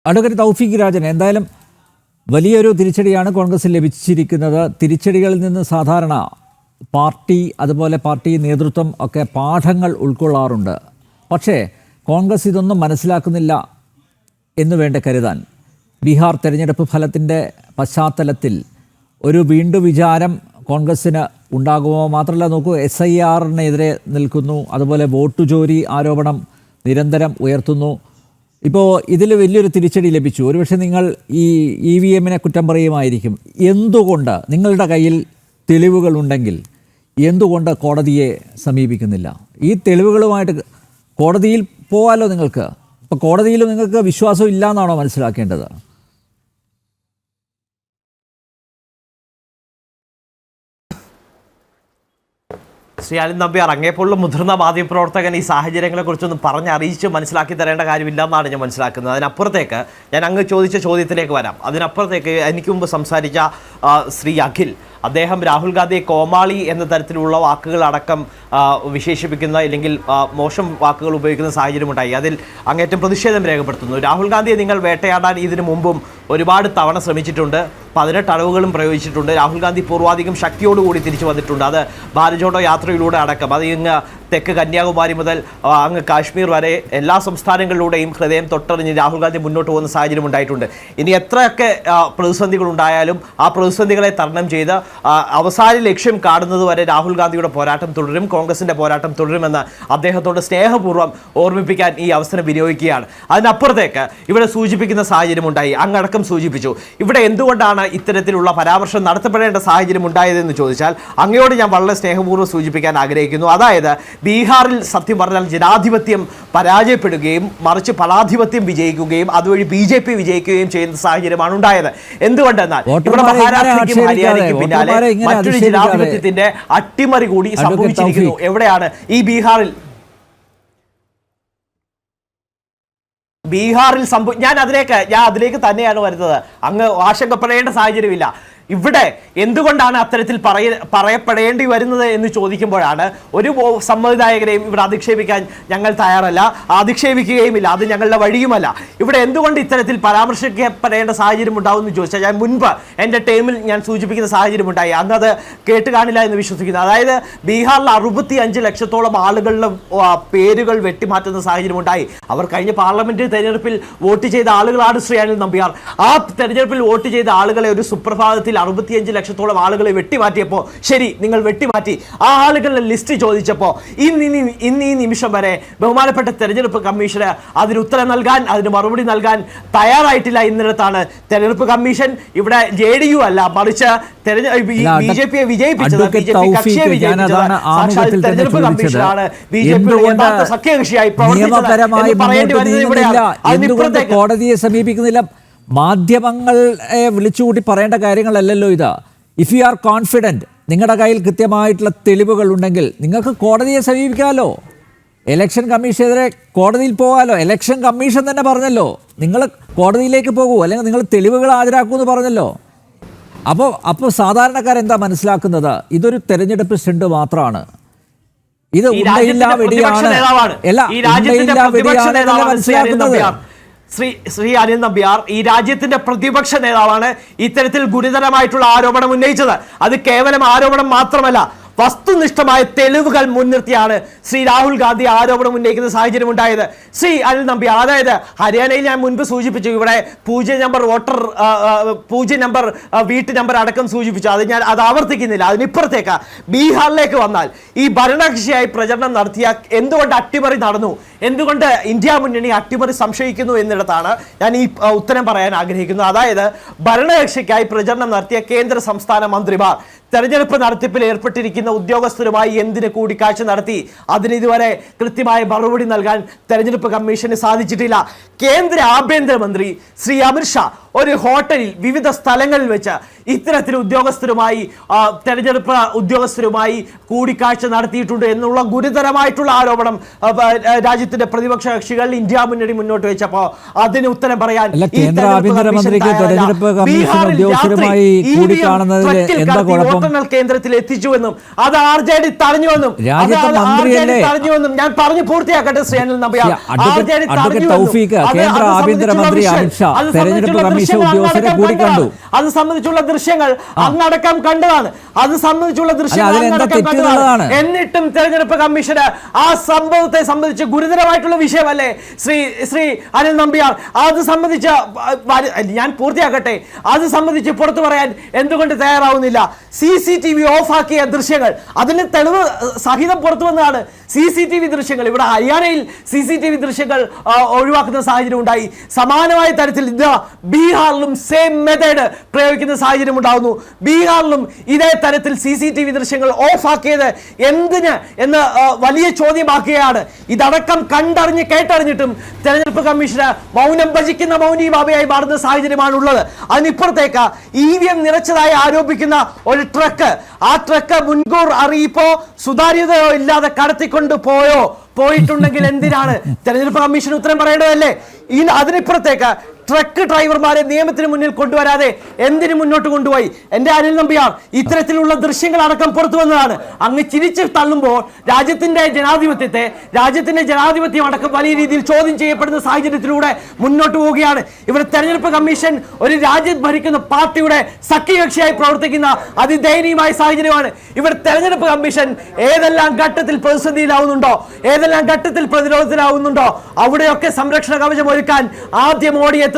Advocate തൗഫീഖ് രാജൻ, എന്തായാലും വലിയൊരു തിരിച്ചടിയാണ് കോൺഗ്രസിൽ ലഭിച്ചിരിക്കുന്നത്. തിരിച്ചടികളിൽ നിന്ന് സാധാരണ പാർട്ടി അതുപോലെ പാർട്ടി നേതൃത്വം ഒക്കെ പാഠങ്ങൾ ഉൾക്കൊള്ളാറുണ്ട്. പക്ഷേ കോൺഗ്രസ് ഇതൊന്നും മനസ്സിലാക്കുന്നില്ല എന്ന് വേണ്ട കരുതാൻ. ബീഹാർ തെരഞ്ഞെടുപ്പ് ഫലത്തിൻ്റെ പശ്ചാത്തലത്തിൽ ഒരു വീണ്ടും വിചാരം കോൺഗ്രസ്സിന് ഉണ്ടാകുമോ? മാത്രമല്ല, നോക്കൂ, SIRനെതിരെ നിൽക്കുന്നു, അതുപോലെ വോട്ട് ചോരി ആരോപണം നിരന്തരം ഉയർത്തുന്നു. ഇപ്പോൾ ഇതിൽ വലിയൊരു തിരിച്ചടി ലഭിച്ചു. ഒരുപക്ഷെ നിങ്ങൾ ഈ EVMനെ കുറ്റം പറയുമായിരിക്കും. എന്തുകൊണ്ട് നിങ്ങളുടെ കയ്യിൽ തെളിവുകളുണ്ടെങ്കിൽ എന്തുകൊണ്ട് കോടതിയെ സമീപിക്കുന്നില്ല? ഈ തെളിവുകളുമായിട്ട് കോടതിയിൽ പോകാമല്ലോ നിങ്ങൾക്ക്. അപ്പോൾ കോടതിയിൽ നിങ്ങൾക്ക് വിശ്വാസം ഇല്ല എന്നാണോ മനസ്സിലാക്കേണ്ടത്? ശ്രീ അനിൽ നമ്പ്യാർ, അങ്ങേപ്പോലുള്ള മുതിർന്ന മാധ്യമപ്രവർത്തകൻ ഈ സാഹചര്യങ്ങളെക്കുറിച്ചൊന്നും പറഞ്ഞറിയിച്ച് മനസ്സിലാക്കി തരേണ്ട കാര്യമില്ല എന്നാണ് ഞാൻ മനസ്സിലാക്കുന്നത്. അതിനപ്പുറത്തേക്ക് ഞാൻ അങ്ങ് ചോദിച്ച ചോദ്യത്തിലേക്ക് വരാം. അതിനപ്പുറത്തേക്ക് എനിക്ക് മുമ്പ് സംസാരിച്ച ശ്രീ അഖിൽ, അദ്ദേഹം രാഹുൽ ഗാന്ധിയെ കോമാളി എന്ന തരത്തിലുള്ള വാക്കുകളടക്കം വിശേഷിപ്പിക്കുന്ന അല്ലെങ്കിൽ മോശം വാക്കുകൾ ഉപയോഗിക്കുന്ന സാഹചര്യമുണ്ടായി. അതിൽ അങ്ങേറ്റം പ്രതിഷേധം രേഖപ്പെടുത്തുന്നു. രാഹുൽ ഗാന്ധിയെ നിങ്ങൾ വേട്ടയാടാൻ ഇതിനു മുമ്പും ഒരുപാട് തവണ ശ്രമിച്ചിട്ടുണ്ട്, 18 അടവുകളും പ്രയോഗിച്ചിട്ടുണ്ട്. രാഹുൽ ഗാന്ധി പൂർവാധികം ശക്തിയോടുകൂടി തിരിച്ചു വന്നിട്ടുണ്ട്. അത് ഭാരത് ജോഡോ യാത്രയിലൂടെ അടക്കം, അത് ഇങ്ങ് തെക്ക് കന്യാകുമാരി മുതൽ അങ്ങ് കാശ്മീർ വരെ എല്ലാ സംസ്ഥാനങ്ങളിലൂടെയും ഹൃദയം തൊട്ടറിഞ്ഞ് രാഹുൽ ഗാന്ധി മുന്നോട്ട് പോകുന്ന സാഹചര്യം ഉണ്ടായിട്ടുണ്ട്. ഇനി എത്രയൊക്കെ പ്രതിസന്ധികൾ ഉണ്ടായാലും ആ പ്രതിസന്ധികളെ തരണം ചെയ്ത് അവസാന ലക്ഷ്യം കാണുന്നത് വരെ രാഹുൽ ഗാന്ധിയുടെ പോരാട്ടം തുടരും, കോൺഗ്രസിൻ്റെ പോരാട്ടം തുടരുമെന്ന് അദ്ദേഹത്തോട് സ്നേഹപൂർവ്വം ഓർമ്മിപ്പിക്കാൻ ഈ അവസരം വിനിയോഗിക്കുകയാണ്. അതിനപ്പുറത്തേക്ക് ഇവിടെ സൂചിപ്പിക്കുന്ന സാഹചര്യം ഉണ്ടായി, അങ്ങടക്കം സൂചിപ്പിച്ചു. ഇവിടെ എന്തുകൊണ്ടാണ് ഇത്തരത്തിലുള്ള പരാമർശം നടത്തപ്പെടേണ്ട സാഹചര്യം ഉണ്ടായതെന്ന് ചോദിച്ചാൽ അങ്ങയോട് ഞാൻ വളരെ സ്നേഹപൂർവ്വം സൂചിപ്പിക്കാൻ ആഗ്രഹിക്കുന്നു. അതായത് ബീഹാറിൽ സത്യം പറഞ്ഞാൽ ജനാധിപത്യം പരാജയപ്പെടുകയും മറിച്ച് ഫലാധിപത്യം വിജയിക്കുകയും അതുവഴി BJP വിജയിക്കുകയും ചെയ്യുന്ന സാഹചര്യമാണ് ഉണ്ടായത്. എന്തുകൊണ്ടെന്നാൽ ഇവിടെ മഹാരാഷ്ട്രയ്ക്കും ഹരിയാനയ്ക്കും പിന്നാലെ മറ്റൊരു ജനാധിപത്യത്തിന്റെ അട്ടിമറി കൂടി സംഭവിച്ചിരിക്കുന്നു. എവിടെയാണ് ഈ ബീഹാറിൽ ഞാൻ അതിലേക്ക് തന്നെയാണ് വരുന്നത്. അങ്ങ് ആശങ്കപ്പെടേണ്ട സാഹചര്യമില്ല. ഇവിടെ എന്തുകൊണ്ടാണ് അത്തരത്തിൽ പറയപ്പെടേണ്ടി വരുന്നത് എന്ന് ചോദിക്കുമ്പോഴാണ് ഒരു സമ്മതിദായകരെയും ഇവിടെ അധിക്ഷേപിക്കാൻ ഞങ്ങൾ തയ്യാറല്ല, അധിക്ഷേപിക്കുകയുമില്ല, അത് ഞങ്ങളുടെ വഴിയുമല്ല. ഇവിടെ എന്തുകൊണ്ട് ഇത്തരത്തിൽ പരാമർശിക്കപ്പെടേണ്ട സാഹചര്യം ഉണ്ടാവും എന്ന് ചോദിച്ചാൽ, ഞാൻ മുൻപ് എൻ്റെ ടൈമിൽ ഞാൻ സൂചിപ്പിക്കുന്ന സാഹചര്യം ഉണ്ടായി, അങ്ങ് അത് കേട്ട് കാണില്ല എന്ന് വിശ്വസിക്കുന്നു. അതായത് ബീഹാറിൽ 65 ലക്ഷത്തോളം ആളുകളുടെ പേരുകൾ വെട്ടിമാറ്റുന്ന സാഹചര്യം ഉണ്ടായി. അവർ കഴിഞ്ഞ പാർലമെന്റ് തെരഞ്ഞെടുപ്പിൽ വോട്ട് ചെയ്ത ആളുകളാണ് ശ്രീ അനിൽ നമ്പ്യാർ. ആ തെരഞ്ഞെടുപ്പിൽ വോട്ട് ചെയ്ത ആളുകളെ ഒരു സുപ്രഭാതത്തിൽ 65 ലക്ഷത്തോളം ആളുകളെ വെട്ടിമാറ്റിയപ്പോൾ, ശരി, നിങ്ങൾ വെട്ടിമാറ്റി, ആ ആളുകളുടെ ലിസ്റ്റ് ചോദിച്ചപ്പോൾ ഇന്ന് ഈ നിമിഷം വരെ ബഹുമാനപ്പെട്ട തെരഞ്ഞെടുപ്പ് കമ്മീഷന് അതിന് ഉത്തരം നൽകാൻ, അതിന് മറുപടി നൽകാൻ തയ്യാറായിട്ടില്ല. എന്നിടത്താണ് തെരഞ്ഞെടുപ്പ് കമ്മീഷൻ ഇവിടെ JDU അല്ല, മറിച്ച് BJP വിജയിപ്പിച്ചത്, BJP കക്ഷിയെ വിജയിപ്പിച്ചത് സാക്ഷാൽ തെരഞ്ഞെടുപ്പ് കമ്മീഷനാണ്. BJP യഥാർത്ഥ സഖ്യകക്ഷിയായി പ്രവർത്തിച്ചത് പറയേണ്ടി വരുന്നത് ഇവിടെയാണ്. കോടതിയെ സമീപിക്കുന്നില്ല. മാധ്യമങ്ങളെ വിളിച്ചുകൂട്ടി പറയേണ്ട കാര്യങ്ങളല്ലല്ലോ ഇത്. ഇഫ് യു ആർ കോൺഫിഡൻറ്റ്, നിങ്ങളുടെ കയ്യിൽ കൃത്യമായിട്ടുള്ള തെളിവുകൾ ഉണ്ടെങ്കിൽ നിങ്ങൾക്ക് കോടതിയെ സമീപിക്കാമല്ലോ. ഇലക്ഷൻ കമ്മീഷനെതിരെ കോടതിയിൽ പോകാമല്ലോ. ഇലക്ഷൻ കമ്മീഷൻ തന്നെ പറഞ്ഞല്ലോ നിങ്ങൾ കോടതിയിലേക്ക് പോകൂ, അല്ലെങ്കിൽ നിങ്ങൾ തെളിവുകൾ ഹാജരാക്കുമെന്ന് പറഞ്ഞല്ലോ. അപ്പോൾ സാധാരണക്കാരെന്താ മനസ്സിലാക്കുന്നത്? ഇതൊരു തെരഞ്ഞെടുപ്പ് സ്റ്റണ്ട് മാത്രമാണ്. ഇത് ഉണ്ടയില്ല വെടിയാണ്. മനസ്സിലാക്കുന്നത് ശ്രീ അനിൽ നമ്പ്യാർ ഈ രാജ്യത്തിന്റെ പ്രതിപക്ഷ നേതാവാണ് ഇത്തരത്തിൽ ഗുരുതരമായിട്ടുള്ള ആരോപണം ഉന്നയിച്ചത്. അത് കേവലം ആരോപണം മാത്രമല്ല, വസ്തുനിഷ്ഠമായ തെളിവുകൾ മുൻനിർത്തിയാണ് ശ്രീ രാഹുൽ ഗാന്ധി ആരോപണം ഉന്നയിക്കുന്ന സാഹചര്യം ഉണ്ടായത്. ശ്രീ അനിൽ നമ്പ്യാർ, അതായത് ഹരിയാനയിൽ ഞാൻ മുൻപ് സൂചിപ്പിച്ചു, ഇവിടെ പൂജ്യ നമ്പർ വീട്ടു നമ്പർ അടക്കം സൂചിപ്പിച്ചു. അത് ആവർത്തിക്കുന്നില്ല. അതിനിപ്പുറത്തേക്ക് ബീഹാറിലേക്ക് വന്നാൽ ഈ ഭരണകക്ഷിയായി പ്രചരണം നടത്തിയ എന്തുകൊണ്ട് അട്ടിമറി നടന്നു, എന്തുകൊണ്ട് ഇന്ത്യ മുന്നണി അട്ടിമറി സംശയിക്കുന്നു എന്നിടത്താണ് ഞാൻ ഈ ഉത്തരം പറയാൻ ആഗ്രഹിക്കുന്നത്. അതായത് ഭരണകക്ഷിക്കായി പ്രചരണം നടത്തിയ കേന്ദ്ര സംസ്ഥാന മന്ത്രിമാർ തെരഞ്ഞെടുപ്പ് നടത്തിപ്പിൽ ഏർപ്പെട്ടിരിക്കുന്ന ഉദ്യോഗസ്ഥരുമായി എന്തിന് കൂടിക്കാഴ്ച നടത്തി? അതിന് ഇതുവരെ കൃത്യമായ മറുപടി നൽകാൻ തെരഞ്ഞെടുപ്പ് കമ്മീഷന് സാധിച്ചിട്ടില്ല. കേന്ദ്ര ആഭ്യന്തരമന്ത്രി ശ്രീ അമിത്ഷാ ഒരു ഹോട്ടലിൽ വിവിധ സ്ഥലങ്ങളിൽ വെച്ച് ഇത്തരത്തിൽ തെരഞ്ഞെടുപ്പ് ഉദ്യോഗസ്ഥരുമായി കൂടിക്കാഴ്ച നടത്തിയിട്ടുണ്ട് എന്നുള്ള ഗുരുതരമായിട്ടുള്ള ആരോപണം രാജ്യത്തിന്റെ പ്രതിപക്ഷ കക്ഷികൾ ഇന്ത്യ മുന്നണി മുന്നോട്ട് വെച്ചപ്പോൾ അതിന് ഉത്തരം പറയാൻ കേന്ദ്ര ആഭ്യന്തരമന്ത്രിക്ക് തെരഞ്ഞെടുപ്പ് കമ്മീഷൻ ഉദ്യോഗസ്ഥരുമായി കൂടിക്കാണുന്നതിൽ എന്താ കുഴപ്പം? വോട്ടെണ്ണൽ കേന്ദ്രത്തിൽ എത്തിച്ചുവെന്നും അത് RJD തടഞ്ഞുവെന്നും രാജ്യത്തെ മന്ത്രിയല്ലേ തടഞ്ഞുവെന്നും ഞാൻ പറഞ്ഞു പൂർത്തിയാക്കട്ടെ ശ്രീ അനിൽ നമ്പ്യാർ. അഡ്വക്കേറ്റ് തൗഫീഖ് കേന്ദ്ര ആഭ്യന്തരമന്ത്രി അമിത്ഷാ തെരഞ്ഞെടുപ്പ് കമ്മീഷൻ ഉദ്യോഗസ്ഥരെ കൂടി കണ്ടു. അത് സംബന്ധിച്ചുള്ള ദൃശ്യങ്ങൾ അങ്ങടക്കം കണ്ടതാണ്. അത് സംബന്ധിച്ചുള്ള ദൃശ്യങ്ങൾ എന്നിട്ടും തെരഞ്ഞെടുപ്പ് കമ്മീഷന് ആ സംഭവത്തെ സംബന്ധിച്ച് ഗുരുതരമായിട്ടുള്ള വിഷയമല്ലേ ശ്രീ അനിൽ നമ്പ്യാർ? അത് സംബന്ധിച്ച് ഞാൻ പൂർത്തിയാക്കട്ടെ. അത് സംബന്ധിച്ച് പുറത്തു പറയാൻ എന്തുകൊണ്ട് തയ്യാറാവുന്നില്ല? CCTV ഓഫാക്കിയ ദൃശ്യങ്ങൾ അതിന് തെളിവ് സഹിതം പുറത്തു വന്നതാണ്. CCTV ദൃശ്യങ്ങൾ ഇവിടെ ഹരിയാനയിൽ CCTV ദൃശ്യങ്ങൾ ഒഴിവാക്കുന്ന സാഹചര്യം ഉണ്ടായി. സമാനമായ തരത്തിൽ ഇത് ബീഹാറിലും സെയിം മെത്തേഡ് പ്രയോഗിക്കുന്ന സാഹചര്യം ഉണ്ടാകുന്നു. ബീഹാറിലും ഇതേ തരത്തിൽ CCTV ദൃശ്യങ്ങൾ ഓഫാക്കിയത് എന്തിന് എന്ന് വലിയ ചോദ്യമാക്കുകയാണ്. ഇതടക്കം കണ്ടറിഞ്ഞ് കേട്ടറിഞ്ഞിട്ടും തെരഞ്ഞെടുപ്പ് കമ്മീഷന് മൗനം ഭജിക്കുന്ന മൗനി ബാബയായി മാറുന്ന സാഹചര്യമാണ് ഉള്ളത്. അതിനിപ്പുറത്തേക്ക് EVM നിറച്ചതായി ആരോപിക്കുന്ന ഒരു ട്രക്ക്, ആ ട്രക്ക് മുൻകൂർ അറിയിപ്പോ സുതാര്യതയോ ഇല്ലാതെ കടത്തിക്കൊണ്ട് പോയിട്ടുണ്ടെങ്കിൽ എന്തിനാണ് തെരഞ്ഞെടുപ്പ് കമ്മീഷൻ ഉത്തരം പറയേണ്ടതല്ലേ? അതിനിപ്പുറത്തേക്ക് ട്രക്ക് ഡ്രൈവർമാരെ നിയമത്തിന് മുന്നിൽ കൊണ്ടുവരാതെ എന്തിനു മുന്നോട്ട് കൊണ്ടുപോയി? എന്റെ അനിൽ നമ്പ്യാർ, ഇത്തരത്തിലുള്ള ദൃശ്യങ്ങൾ അടക്കം പുറത്തു വന്നതാണ്. അങ്ങ് ചിരിച്ച് തള്ളുമ്പോൾ രാജ്യത്തിന്റെ ജനാധിപത്യം അടക്കം വലിയ രീതിയിൽ ചോദ്യം ചെയ്യപ്പെടുന്ന സാഹചര്യത്തിലൂടെ മുന്നോട്ട് പോവുകയാണ്. ഇവിടെ തെരഞ്ഞെടുപ്പ് കമ്മീഷൻ ഒരു രാജ്യം ഭരിക്കുന്ന പാർട്ടിയുടെ സഖ്യകക്ഷിയായി പ്രവർത്തിക്കുന്ന അതിദയനീയമായ സാഹചര്യമാണ്. ഇവിടെ തെരഞ്ഞെടുപ്പ് കമ്മീഷൻ ഏതെല്ലാം ഘട്ടത്തിൽ പ്രതിസന്ധിയിലാവുന്നുണ്ടോ, ഏതെല്ലാം ഘട്ടത്തിൽ പ്രതിരോധത്തിലാവുന്നുണ്ടോ അവിടെയൊക്കെ സംരക്ഷണ കവചം ഒരുക്കാൻ ആദ്യം ഓടിയെത്തുന്നത്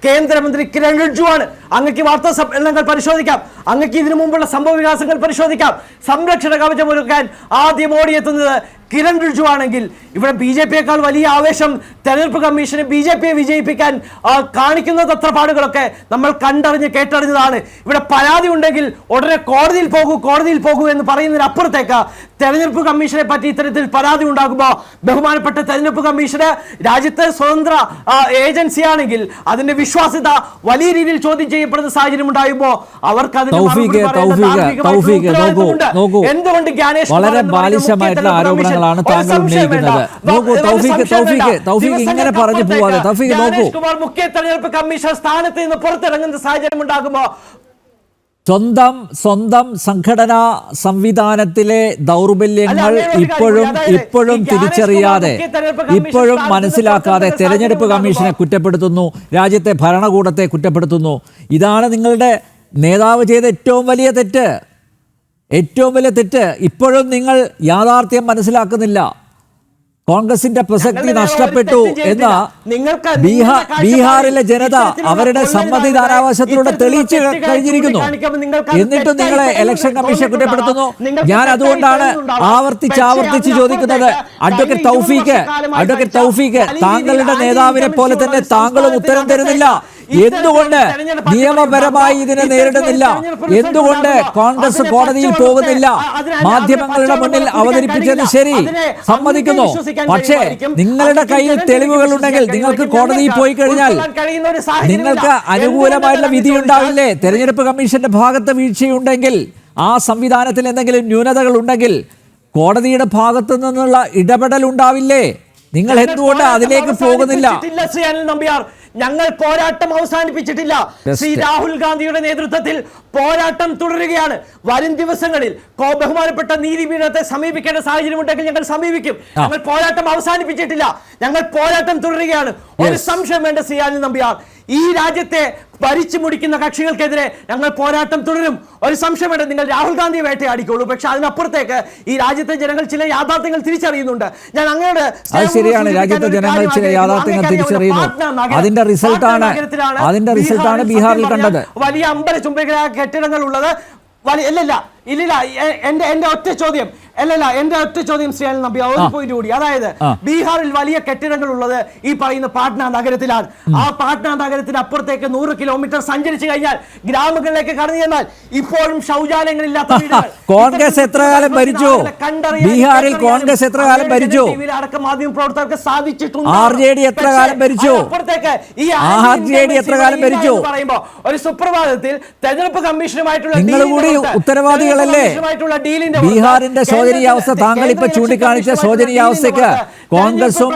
കേന്ദ്രമന്ത്രി കിരൺ റിജ്ജു ആണ്. അങ്ങക്ക് വാർത്താ സമ്മേളനങ്ങൾ പരിശോധിക്കാം, അങ്ങക്ക് ഇതിനു മുമ്പുള്ള സംഭവ വികാസങ്ങൾ പരിശോധിക്കാം. സംരക്ഷണ കവചം ഒരുക്കാൻ ആദ്യം ഓടിയെത്തുന്നത് കിരൺ റിജ്ജു ആണെങ്കിൽ ഇവിടെ BJPയേക്കാൾ വലിയ ആവേശം തെരഞ്ഞെടുപ്പ് കമ്മീഷന് BJPയെ വിജയിപ്പിക്കാൻ കാണിക്കുന്ന തത്രപ്പാടുകളൊക്കെ നമ്മൾ കണ്ടറിഞ്ഞ് കേട്ടറിഞ്ഞതാണ്. ഇവിടെ പരാതി ഉണ്ടെങ്കിൽ ഉടനെ കോടതിയിൽ പോകൂ എന്ന് പറയുന്നതിനപ്പുറത്തേക്ക് തെരഞ്ഞെടുപ്പ് കമ്മീഷനെ പറ്റി ഇത്തരത്തിൽ പരാതി ഉണ്ടാകുമ്പോൾ ബഹുമാനപ്പെട്ട തെരഞ്ഞെടുപ്പ് കമ്മീഷന് രാജ്യത്തെ സ്വതന്ത്ര ഏജൻസിയാണെങ്കിൽ അതിന്റെ വിശ്വാസ്യത വലിയ രീതിയിൽ ചോദ്യം ചെയ്യപ്പെടുന്ന സാഹചര്യം ഉണ്ടാകുമ്പോൾ അവർക്ക് എന്തുകൊണ്ട് വളരെ ബാലിശമായിട്ടുള്ള ആരോപണങ്ങളാണ് താങ്കൾ ഉന്നയിക്കുന്നത്. ഇങ്ങനെ പറഞ്ഞു പോവാതെ ഗണേഷ് കുമാർ മുഖ്യ തെരഞ്ഞെടുപ്പ് കമ്മീഷൻ സ്ഥാനത്ത് നിന്ന് പുറത്തിറങ്ങുന്ന സാഹചര്യം ഉണ്ടാകുമ്പോൾ സ്വന്തം സംഘടനാ സംവിധാനത്തിലെ ദൗർബല്യങ്ങൾ ഇപ്പോഴും തിരിച്ചറിയാതെ, ഇപ്പോഴും മനസ്സിലാക്കാതെ തെരഞ്ഞെടുപ്പ് കമ്മീഷനെ കുറ്റപ്പെടുത്തുന്നു, രാജ്യത്തെ ഭരണകൂടത്തെ കുറ്റപ്പെടുത്തുന്നു. ഇതാണ് നിങ്ങളുടെ നേതാവ് ചെയ്ത ഏറ്റവും വലിയ തെറ്റ്. ഇപ്പോഴും നിങ്ങൾ യാഥാർത്ഥ്യം മനസ്സിലാക്കുന്നില്ല. കോൺഗ്രസിന്റെ പ്രസക്തി നഷ്ടപ്പെട്ടു എന്ന ബീഹാറിലെ ജനത അവരുടെ സമ്മതിദാനാവകാശത്തിലൂടെ തെളിയിച്ചു കഴിഞ്ഞിരിക്കുന്നു. എന്നിട്ടും നിങ്ങളെ ഇലക്ഷൻ കമ്മീഷൻ കുറ്റപ്പെടുത്തുന്നു. ഞാൻ അതുകൊണ്ടാണ് ആവർത്തിച്ച് ചോദിക്കുന്നത്, അഡ്വക്കേറ്റ് തൗഫീഖ്, താങ്കളുടെ നേതാവിനെ പോലെ തന്നെ താങ്കളും ഉത്തരം തരുന്നില്ല. എന്തുകൊണ്ട് നിയമപരമായി ഇതിനെ നേരിടുന്നില്ല? എന്തുകൊണ്ട് കോൺഗ്രസ് കോടതിയിൽ പോകുന്നില്ല? മാധ്യമങ്ങളുടെ മുന്നിൽ അവതരിപ്പിച്ചത് ശരി, സമ്മതിക്കുന്നു. പക്ഷേ നിങ്ങളുടെ കയ്യിൽ തെളിവുകൾ ഉണ്ടെങ്കിൽ നിങ്ങൾക്ക് കോടതിയിൽ പോയി കഴിഞ്ഞാൽ നിങ്ങൾക്ക് അനുകൂലമായിട്ടുള്ള വിധി ഉണ്ടാവില്ലേ? തെരഞ്ഞെടുപ്പ് കമ്മീഷന്റെ ഭാഗത്ത് വീഴ്ചയുണ്ടെങ്കിൽ, ആ സംവിധാനത്തിൽ എന്തെങ്കിലും ന്യൂനതകൾ ഉണ്ടെങ്കിൽ കോടതിയുടെ ഭാഗത്തു നിന്നുള്ള ഇടപെടൽ ഉണ്ടാവില്ലേ? നിങ്ങൾ എന്തുകൊണ്ട് അതിലേക്ക് പോകുന്നില്ല? ഞങ്ങൾ പോരാട്ടം അവസാനിപ്പിച്ചിട്ടില്ല. ശ്രീ രാഹുൽ ഗാന്ധിയുടെ നേതൃത്വത്തിൽ പോരാട്ടം തുടരുകയാണ്. വരും ദിവസങ്ങളിൽ ബഹുമാനപ്പെട്ട നീതിപീഠത്തെ സമീപിക്കേണ്ട സാഹചര്യം ഉണ്ടെങ്കിൽ ഞങ്ങൾ സമീപിക്കും. ഞങ്ങൾ പോരാട്ടം അവസാനിപ്പിച്ചിട്ടില്ല, ഞങ്ങൾ പോരാട്ടം തുടരുകയാണ്. ഒരു സംശയം വേണ്ട ശ്രീ അനിൽ നമ്പ്യാർ, ഈ രാജ്യത്തെ ഭരിച്ചു മുടിക്കുന്ന കക്ഷികൾക്കെതിരെ ഞങ്ങൾ പോരാട്ടം തുടരും. ഒരു സംശയം വേണ്ട, നിങ്ങൾ രാഹുൽ ഗാന്ധിയെ വേട്ടയാടിക്കോളൂ. പക്ഷെ അതിനപ്പുറത്തേക്ക് ഈ രാജ്യത്തെ ജനങ്ങൾ ചില യാഥാർത്ഥ്യങ്ങൾ തിരിച്ചറിയുന്നുണ്ട്. ഞാൻ അങ്ങയുടെ ശരിയാണ്, രാജ്യത്തെ ജനങ്ങൾ ചില യാഥാർത്ഥ്യങ്ങൾ തിരിച്ചറിയുന്നു. അതിന്റെ റിസൾട്ടാണ് ബീഹാറിൽ കണ്ടത്. വലിയ അമ്പല ചുംബികളായ കെട്ടിടങ്ങൾ ഉള്ളത്. എന്റെ ഒറ്റ ചോദ്യം ശ്രീ അനിൽ നമ്പ്യാർ, ഒരു പോയിന്റ് കൂടി. അതായത് ബീഹാറിൽ വലിയ കെട്ടിടങ്ങൾ ഉള്ളത് ഈ പറയുന്ന പാട്ന നഗരത്തിലാണ്. ആ പാട്ന നഗരത്തിന് അപ്പുറത്തേക്ക് 100 കിലോമീറ്റർ സഞ്ചരിച്ചു കഴിഞ്ഞാൽ ഗ്രാമങ്ങളിലേക്ക് കടന്നു ചെന്നാൽ ഇപ്പോഴും ശൗചാലയങ്ങളില്ലാത്ത വീടുകൾ. കോൺഗ്രസ് എത്ര കാലം ഭരിച്ചു ബീഹാറിൽ? കോൺഗ്രസ് എത്ര കാലം ഭരിച്ചു? അടക്കം മാധ്യമ പ്രവർത്തകർക്ക് സാധിച്ചിട്ടുണ്ട്. RJD എത്ര കാലം ഭരിച്ചു? പറയുമ്പോ ഒരു സുപ്രഭാതത്തിൽ തെരഞ്ഞെടുപ്പ് കമ്മീഷനുമായിട്ടുള്ള ഉത്തരവാദികളല്ലേ? ബീഹാറിന്റെ ശോചനീയാവസ്ഥ, താങ്കൾ ഇപ്പൊ ചൂണ്ടിക്കാണിച്ച ശോചനീയാവസ്ഥയ്ക്ക് കോൺഗ്രസും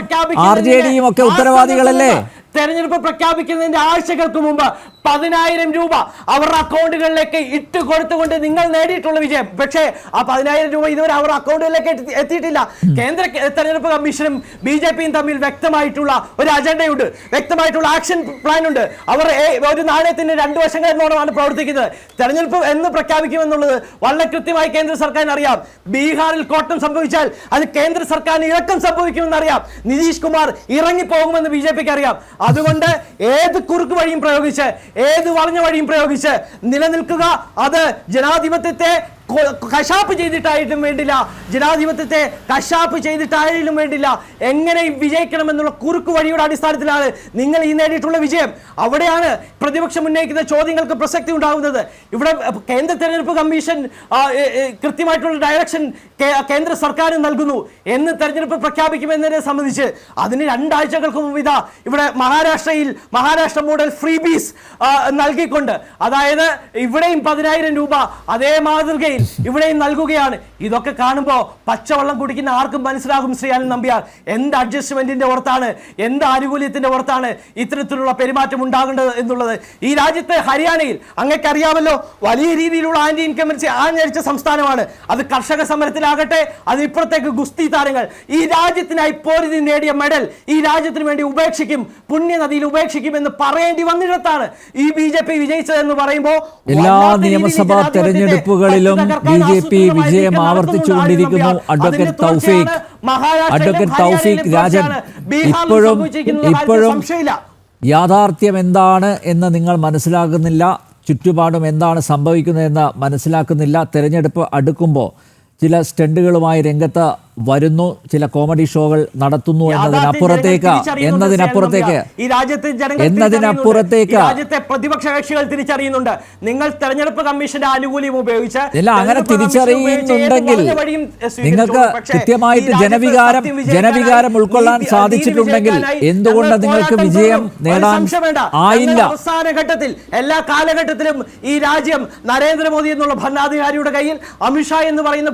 RJDയും ഒക്കെ ഉത്തരവാദികളല്ലേ? തെരഞ്ഞെടുപ്പ് പ്രഖ്യാപിക്കുന്നതിന്റെ ആഴ്ചകൾക്ക് മുമ്പ് 10,000 രൂപ അവരുടെ അക്കൗണ്ടുകളിലേക്ക് ഇട്ട് കൊടുത്തുകൊണ്ട് നിങ്ങൾ നേടിയിട്ടുള്ള വിജയം. പക്ഷേ ആ 10,000 രൂപ ഇതുവരെ അവരുടെ അക്കൗണ്ടുകളിലേക്ക് എത്തിയിട്ടില്ല. കേന്ദ്ര തെരഞ്ഞെടുപ്പ് കമ്മീഷനും BJP-യും തമ്മിൽ വ്യക്തമായിട്ടുള്ള ഒരു അജണ്ടയുണ്ട്, വ്യക്തമായിട്ടുള്ള ആക്ഷൻ പ്ലാൻ ഉണ്ട്. അവർ ഒരു നാണയത്തിന്റെ 2 വശങ്ങൾ എന്നോണമാണ് പ്രവർത്തിക്കുന്നത്. തെരഞ്ഞെടുപ്പ് എന്ന് പ്രഖ്യാപിക്കുമെന്നുള്ളത് വളരെ കൃത്യമായി കേന്ദ്ര സർക്കാരിന് അറിയാം. ബീഹാറിൽ കോട്ടം സംഭവിച്ചാൽ അത് കേന്ദ്ര സർക്കാരിന് ഇറക്കം സംഭവിക്കുമെന്ന് അറിയാം. നിതീഷ് കുമാർ ഇറങ്ങിപ്പോകുമെന്ന് BJP-ക്ക് അറിയാം. അതുകൊണ്ട് ഏത് കുറുക്ക് വഴിയും പ്രയോഗിച്ച്, ഏത് വളഞ്ഞ വഴിയും പ്രയോഗിച്ച് നിലനിൽക്കുക. അത് ജനാധിപത്യത്തെ കശാപ്പ് ചെയ്തിട്ടായിട്ടും വേണ്ടില്ല, ജനാധിപത്യത്തെ കശാപ്പ് ചെയ്തിട്ടായാലും വേണ്ടില്ല, എങ്ങനെ വിജയിക്കണമെന്നുള്ള കുറുക്ക് വഴിയുടെ അടിസ്ഥാനത്തിലാണ് നിങ്ങൾ ഈ നേടിയിട്ടുള്ള വിജയം. അവിടെയാണ് പ്രതിപക്ഷം ഉന്നയിക്കുന്ന ചോദ്യങ്ങൾക്ക് പ്രസക്തി ഉണ്ടാകുന്നത്. ഇവിടെ കേന്ദ്ര തെരഞ്ഞെടുപ്പ് കമ്മീഷൻ കൃത്യമായിട്ടുള്ള ഡയറക്ഷൻ കേന്ദ്ര സർക്കാർ നൽകുന്നു എന്ന് തെരഞ്ഞെടുപ്പ് പ്രഖ്യാപിക്കുമെന്നതിനെ സംബന്ധിച്ച് അതിന് 2 ആഴ്ചകൾക്ക് മുമ്പ് ഇതാ ഇവിടെ മഹാരാഷ്ട്ര മോഡൽ ഫ്രീ ബീസ് നൽകിക്കൊണ്ട്, അതായത് ഇവിടെയും 10,000 രൂപ അതേ മാതൃകയിൽ ഇവിടെയും നൽകുകയാണ്. ഇതൊക്കെ കാണുമ്പോൾ പച്ചവെള്ളം കുടിക്കുന്ന ആർക്കും മനസ്സിലാകും ശ്രീ അനിൽ നമ്പ്യാർ എന്ത് അഡ്ജസ്റ്റ്മെന്റിന്റെ പുറത്താണ്, എന്ത് ആനുകൂല്യത്തിന്റെ പുറത്താണ് ഇത്തരത്തിലുള്ള പെരുമാറ്റം ഉണ്ടാകേണ്ടത് എന്നുള്ളത്. ഈ രാജ്യത്തെ ഹരിയാനയിൽ അങ്ങേക്കറിയാമല്ലോ, വലിയ രീതിയിലുള്ള ആന്റി ഇൻകംബൻസി ആഞ്ഞടിച്ച സംസ്ഥാനമാണ്. അത് കർഷക സമരത്തിലാകട്ടെ, അതിപ്പുറത്തേക്ക് ഗുസ്തി താരങ്ങൾ ഈ രാജ്യത്തിനായി പോരിതി നേടിയ മെഡൽ ഈ രാജ്യത്തിന് വേണ്ടി ഉപേക്ഷിക്കും, പുണ്യനദിയിൽ ഉപേക്ഷിക്കും എന്ന് പറയേണ്ടി വന്നിടത്താണ് ഈ BJP വിജയിച്ചതെന്ന് പറയുമ്പോൾ എല്ലാ നിയമസഭാ തെരഞ്ഞെടുപ്പുകളിലും BJP വിജയം ആവർത്തിച്ചുകൊണ്ടിരിക്കുന്നു. അഡ്വക്കേറ്റ് തൗഫീഖ് രാജൻ, ഇപ്പോഴും യാഥാർത്ഥ്യം എന്താണ് എന്ന് നിങ്ങൾ മനസ്സിലാക്കുന്നില്ല, ചുറ്റുപാടും എന്താണ് സംഭവിക്കുന്നതെന്ന് മനസ്സിലാക്കുന്നില്ല. തെരഞ്ഞെടുപ്പ് അടുക്കുമ്പോൾ ചില സ്റ്റണ്ടുകളുമായി രംഗത്ത് വരുന്നു, ചില കോമഡി ഷോകൾ നടത്തുന്നു എന്നതിനപ്പുറത്തേക്ക് രാജ്യത്തെ പ്രതിപക്ഷ കക്ഷികൾ തിരിച്ചറിയുന്നുണ്ട്. നിങ്ങൾ തെരഞ്ഞെടുപ്പ് കമ്മീഷന്റെ ആനുകൂല്യം ഉപയോഗിച്ച് അങ്ങനെ തിരിച്ചറിയുന്നുണ്ടെങ്കിൽ നിങ്ങൾക്ക് കൃത്യമായിട്ട് ജനവികാരം ഉൾക്കൊള്ളാൻ സാധിച്ചിട്ടുണ്ടെങ്കിൽ എന്തുകൊണ്ട് നിങ്ങൾക്ക് വിജയം നേടാൻ ആയില്ല? അവസാന ഘട്ടത്തിൽ എല്ലാ കാലഘട്ടത്തിലും ഈ രാജ്യം നരേന്ദ്രമോദി എന്നുള്ള ഭരണാധികാരിയുടെ കയ്യിൽ, അമിത്ഷാ എന്ന് പറയുന്ന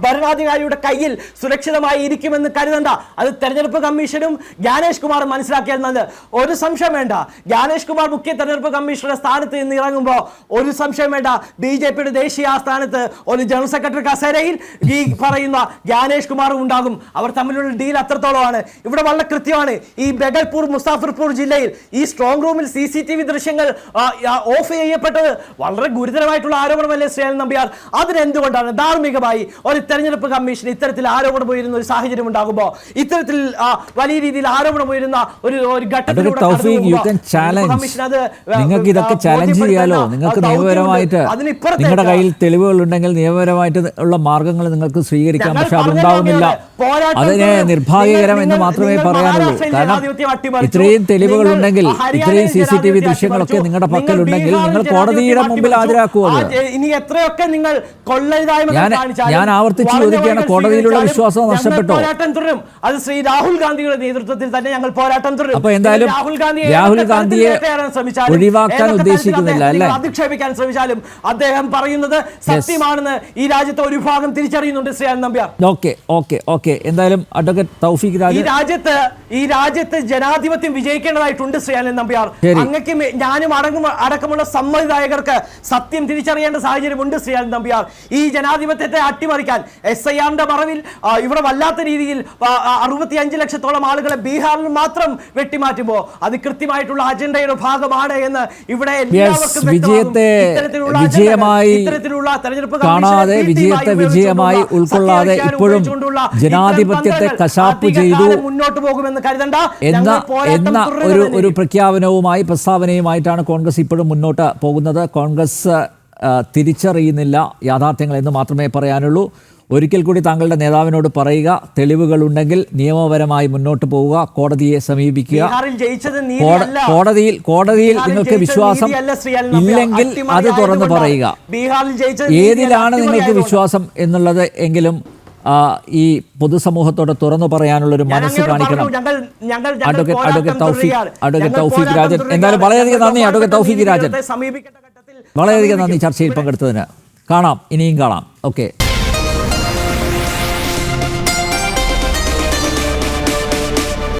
ഭരണാധികാരിയുടെ കയ്യിൽ സുരക്ഷിതമായി ഇരിക്കുമെന്ന് കരുതണ്ട. അത് തെരഞ്ഞെടുപ്പ് കമ്മീഷനും ജ്ഞാനേഷ് കുമാറും മനസ്സിലാക്കിയാൽ മതി. ഒരു സംശയം വേണ്ട, ജ്ഞാനേഷ് കുമാർ മുഖ്യ തെരഞ്ഞെടുപ്പ് കമ്മീഷണറുടെ സ്ഥാനത്ത് നിന്ന് ഇറങ്ങുമ്പോൾ ഒരു സംശയം വേണ്ട, BJP-യുടെ ദേശീയ ആസ്ഥാനത്ത് ഒരു ജനറൽ സെക്രട്ടറി കസേരയിൽ ഈ പറയുന്ന ജ്ഞാനേഷ് കുമാറും ഉണ്ടാകും. അവർ തമ്മിലുള്ള ഡീൽ അത്രത്തോളമാണ്. ഇവിടെ വളരെ കൃത്യമാണ്. ഈ ബഗൽപൂർ മുസാഫർപൂർ ജില്ലയിൽ ഈ സ്ട്രോങ് റൂമിൽ CCTV ദൃശ്യങ്ങൾ ഓഫ് ചെയ്യപ്പെട്ടത് വളരെ ഗുരുതരമായിട്ടുള്ള ആരോപണമല്ലേ ശ്രീ അനിൽ നമ്പ്യാർ? എന്തുകൊണ്ടാണ് ധാർമ്മികമായി ഒരു തെരഞ്ഞെടുപ്പ് കമ്മീഷൻ ഇത്തരത്തിൽ ആരോപണം ഉയരുന്ന ഒരു സാഹചര്യം ഉണ്ടാകുമ്പോൾ, ഇത്തരത്തിൽ വലിയ രീതിയിൽ ആരോപണം ഉയരുന്ന ഒരു ഘട്ടത്തിലൂടെ നിങ്ങൾക്ക് ഇതൊക്കെ ചാലഞ്ച് ചെയ്യാലോ? നിങ്ങൾക്ക് നിയമപരമായിട്ട് നിങ്ങളുടെ കയ്യിൽ തെളിവുകൾ ഉണ്ടെങ്കിൽ നിയമപരമായിട്ട് ഉള്ള മാർഗങ്ങൾ നിങ്ങൾക്ക് സ്വീകരിക്കാം. പക്ഷെ അതുണ്ടാവുന്നില്ല. അതിനെ നിർഭാഗ്യകരം എന്ന് മാത്രമേ പറയാനുള്ളൂ. കാരണം ഇത്രയും തെളിവുകൾ ഉണ്ടെങ്കിൽ, ഇത്രയും CCTV ദൃശ്യങ്ങളൊക്കെ നിങ്ങളുടെ പക്കലുണ്ടെങ്കിൽ നിങ്ങൾ കോടതിയുടെ മുമ്പിൽ ഹാജരാക്കുമോ? ഇനി എത്രയൊക്കെ നിങ്ങൾ ഞാൻ ആവർത്തിച്ച് ചോദിക്കുകയാണ്, കോടതിയിലുള്ള വിശ്വാസം നഷ്ടപ്പെട്ടോ? പോരാട്ടം തുടരും. അത് ശ്രീ രാഹുൽ ഗാന്ധിയുടെ നേതൃത്വത്തിൽ തന്നെ ഞങ്ങൾ പോരാട്ടം തുടരും. അപ്പൊ എന്തായാലും രാഹുൽ ഗാന്ധിയെ ഒഴിവാക്കാൻ ഉദ്ദേശിക്കുന്നില്ല അല്ലേ? അധിക്ഷേപിക്കാൻ ശ്രമിച്ചാലും അദ്ദേഹം പറയുന്നത് സത്യമാണെന്ന് ഈ രാജ്യത്തെ ഒരു വിഭാഗം തിരിച്ചറിയുന്നുണ്ട് ശ്രീ അനിൽ നമ്പ്യാർ. ഓക്കെ എന്തായാലും അഡ്വക്കേറ്റ് തൗഫീഖ് രാജൻ, ഈ രാജ്യത്ത് ജനാധിപത്യം വിജയിക്കേണ്ടതായിട്ടുണ്ട് ശ്രീ അനിൽ നമ്പ്യാർ. അങ്ങക്ക് ഞാനും അടക്കമുള്ള സമ്മതിദായകർക്ക് സത്യം തിരിച്ചറിയേണ്ട സാഹചര്യമുണ്ട് ശ്രീ അനിൽ നമ്പ്യാർ. ഈ ജനാധിപത്യത്തെ അട്ടിമറിക്കാൻ SIR-ന്റെ മറവിൽ ഇവിടെ വല്ലാത്ത രീതിയിൽ 65 ലക്ഷത്തോളം ആളുകളെ ബീഹാറിൽ മാത്രം വെട്ടിമാറ്റുമ്പോൾ അത് കൃത്യമായിട്ടുള്ള അജണ്ടയുടെ ഭാഗമാണ് എന്ന് ഇവിടെ വിജയത്തെ വിജയമായി ഉൾക്കൊള്ളാതെ ഇപ്പോഴും ജനാധിപത്യത്തെ കശാപ്പ് ചെയ്തു മുന്നോട്ട് പോകുമെന്ന് കരുതണ്ട എന്ന ഒരു പ്രസ്താവനയുമായിട്ടാണ് കോൺഗ്രസ് ഇപ്പോഴും മുന്നോട്ട് പോകുന്നത്. കോൺഗ്രസ് തിരിച്ചറിയുന്നില്ല യാഥാർത്ഥ്യങ്ങൾ എന്ന് മാത്രമേ പറയാനുള്ളൂ. ഒരിക്കൽ കൂടി താങ്കളുടെ നേതാവിനോട് പറയുക, തെളിവുകളുണ്ടെങ്കിൽ നിയമപരമായി മുന്നോട്ട് പോവുക, കോടതിയെ സമീപിക്കുക. കോടതിയിൽ നിങ്ങൾക്ക് വിശ്വാസം ഇല്ലെങ്കിൽ അത് തുറന്നു പറയുക. ഏതിലാണ് നിങ്ങൾക്ക് വിശ്വാസം എന്നുള്ളത് എങ്കിലും ഈ പൊതുസമൂഹത്തോട് തുറന്നു പറയാനുള്ളൊരു മനസ്സ് കാണിക്കണം. അഡ്വക്കേറ്റ് തൗഫീഖ് രാജൻ, എന്തായാലും വളരെയധികം നന്ദി. അഡ്വക്കേറ്റ് തൗഫീഖ് രാജൻ, വളരെയധികം നന്ദി ചർച്ചയിൽ പങ്കെടുത്തതിന്. ഇനിയും കാണാം. ഓക്കെ.